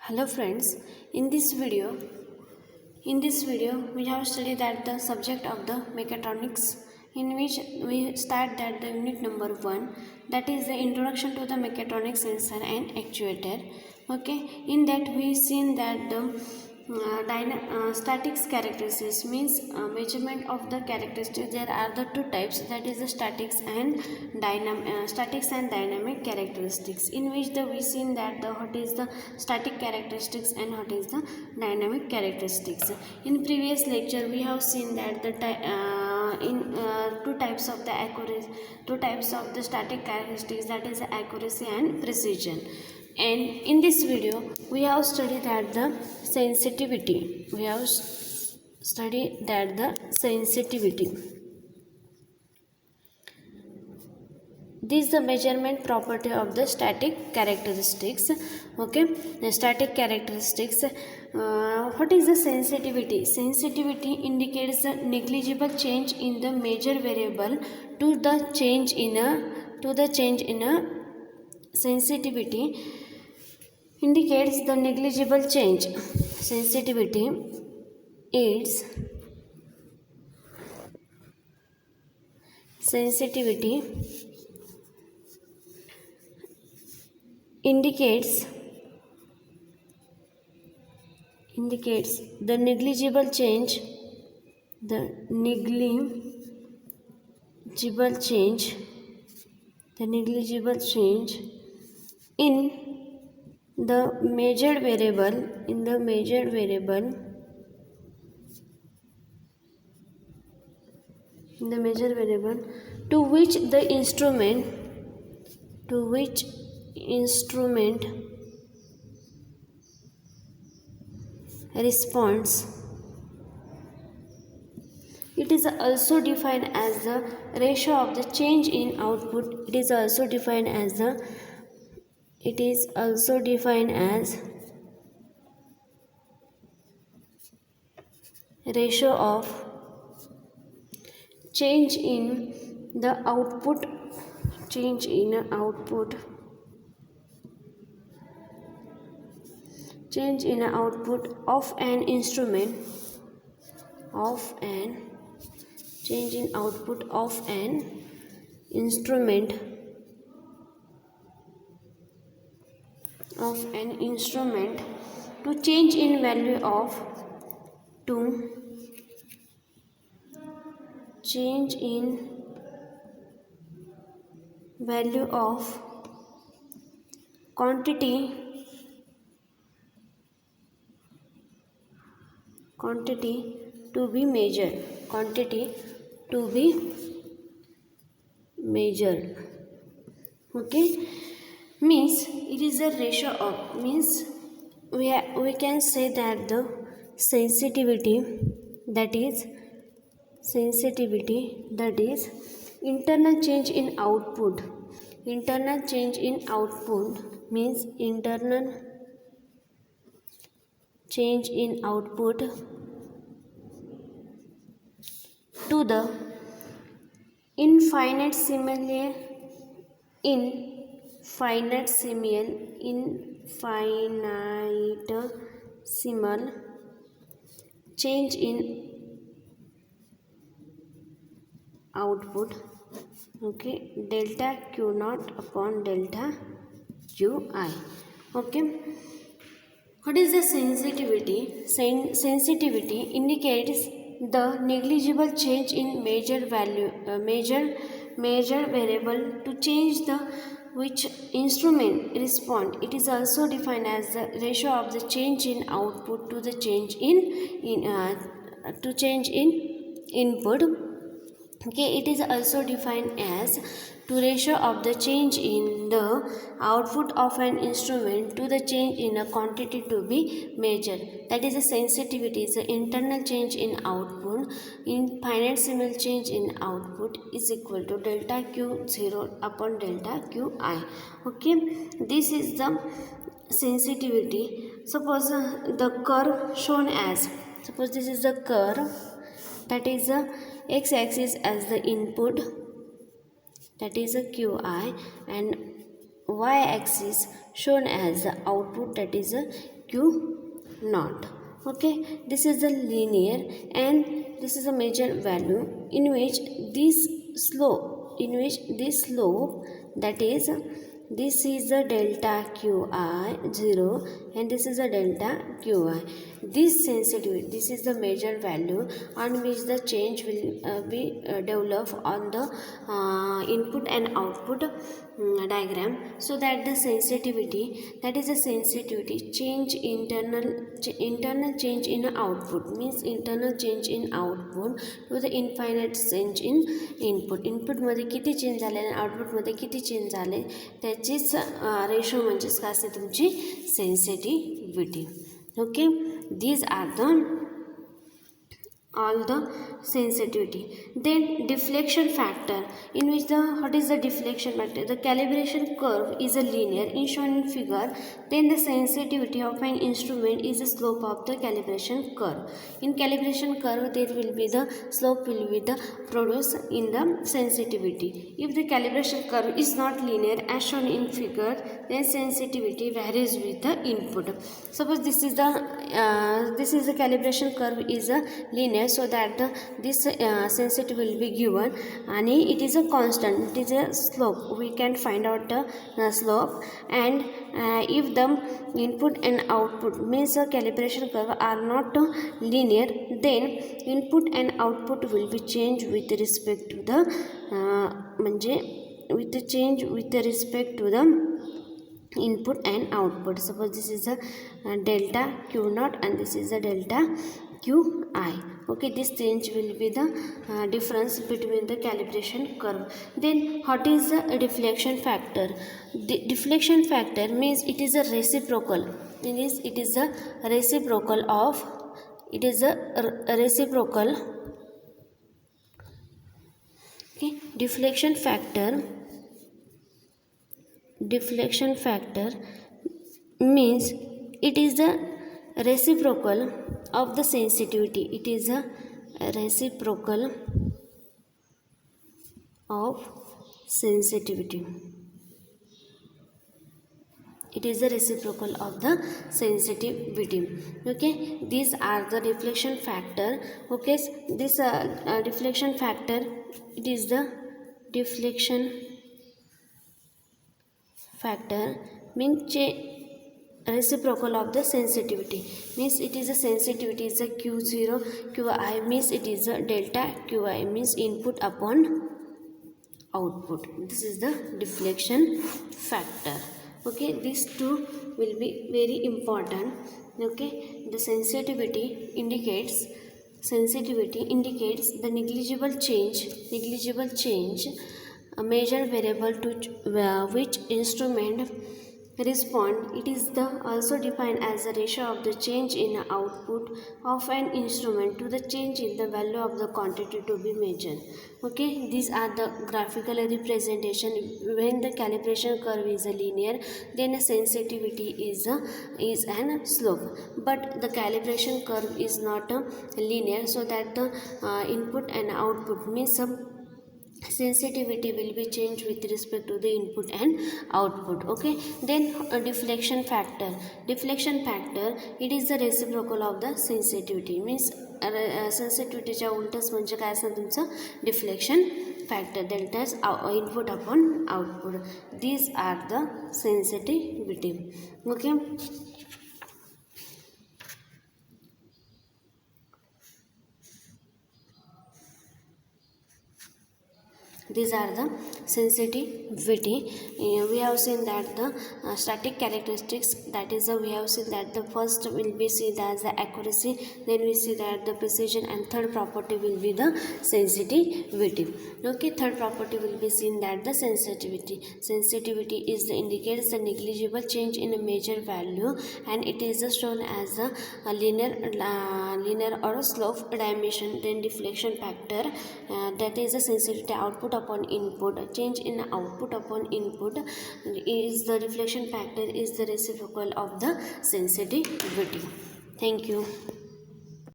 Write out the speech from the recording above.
Hello friends, in this video we have studied that the subject of the mechatronics, in which we start that the unit number 1, that is the introduction to the mechatronic sensor and actuator. Okay, in that we seen that the statics characteristics means measurement of the characteristics. There are the two types, that is the statics and dynamic characteristics, in which we seen that what is the static characteristics and what is the dynamic characteristics. In previous lecture we have seen that the two types of the static characteristics, that is accuracy and precision. And in this video we have studied that the sensitivity. This is the measurement property of the static characteristics. Okay, the static characteristics. What is the sensitivity? Sensitivity indicates the negligible change in the measure variable to the change in a sensitivity indicates the negligible change. Sensitivity indicates the negligible change in the measured variable to which the instrument responds. It is also defined as the ratio of the change in output. It is also defined as ratio of change in the output of an instrument to change in value of quantity to be measured. Okay, means it is a ratio of, means we can say that the sensitivity, that is internal change in output means internal change in output to the infinitesimal change in output. Okay, delta q naught upon delta qi. Okay, what is the sensitivity? Sensitivity indicates the negligible change in measured variable to change the which instrument respond. It is also defined as the ratio of the change in output to the change in input. Okay, it is also defined as to ratio of the change in the output of an instrument to the change in a quantity to be measured. That is the sensitivity is the internal change in output. Infinitesimal change in output is equal to delta q0 upon delta qi. Okay, this is the sensitivity. Suppose the curve shown as, suppose this is the curve, that is the x-axis as the input, that is a qi, and y-axis shown as the output, that is a Q naught. Okay, this is the linear and this is a major value in which this slope, that is, this is the delta Qi 0 and this is a delta Qi. This sensitivity, this is the major value on which the change will be developed on the input and output diagram, so that the sensitivity, that is a sensitivity change, internal change in output means internal change in output to the infinite change in input मध्ये किती change झाले आणि output मध्ये किती change झाले त्याचीच ratio म्हणजेच काय असते तुमची sensitivity. Okay, these are the all the sensitivity. Then deflection factor, in which the what is the deflection factor? The calibration curve is a linear in shown in figure. Then the sensitivity of an instrument is the slope of the calibration curve. In calibration curve there will be the slope will be the produced in the sensitivity. If the calibration curve is not linear as shown in figure, then sensitivity varies with the input. Suppose this is the calibration curve is a linear, so that this sensitivity will be given and it is a constant, it is a slope, we can find out the slope. And if the input and output means the calibration curve are not linear, then input and output will be changed with respect to the with respect to the input and output. Suppose this is a delta Q naught and this is a delta Qi. Okay, this change will be the difference between the calibration curve. Then what is the deflection factor? The deflection factor means it is a reciprocal. It is a reciprocal of, it is a reciprocal. Okay, deflection factor means it is the reciprocal of the sensitivity. It is a reciprocal of sensitivity. It is the reciprocal of the sensitivity. Okay, these are the deflection factor. Okay, this deflection factor, it is the deflection factor means reciprocal of the sensitivity, means it is a sensitivity is a Q0, Qi means it is a delta Qi means input upon output. This is the deflection factor. Okay, these two will be very important. Okay, the sensitivity indicates the negligible change, a major variable to which instrument respond. It is also defined as the ratio of the change in output of an instrument to the change in the value of the quantity to be measured. Okay, these are the graphical representation. When the calibration curve is a linear, then a sensitivity is an slope, but the calibration curve is not linear, so that the input and output means sensitivity will be changed with respect to the input and output. Okay, then deflection factor, it is the reciprocal of the sensitivity, means sensitivity च्या उलटच म्हणजे काय असणार तुमचं deflection factor, delta is input upon output. These are the sensitivity. Okay, these are the sensitivity. We have seen that the static characteristics, that is we have seen that the first will be seen as the accuracy, then we see that the precision, and third property will be the sensitivity. Okay, third property will be seen that the sensitivity is the indicates the negligible change in a major value, and it is shown as a linear or a slope dimension. Then deflection factor, that is the sensitivity output upon input, a change in output upon input is the deflection factor is the reciprocal of the sensitivity. Thank you.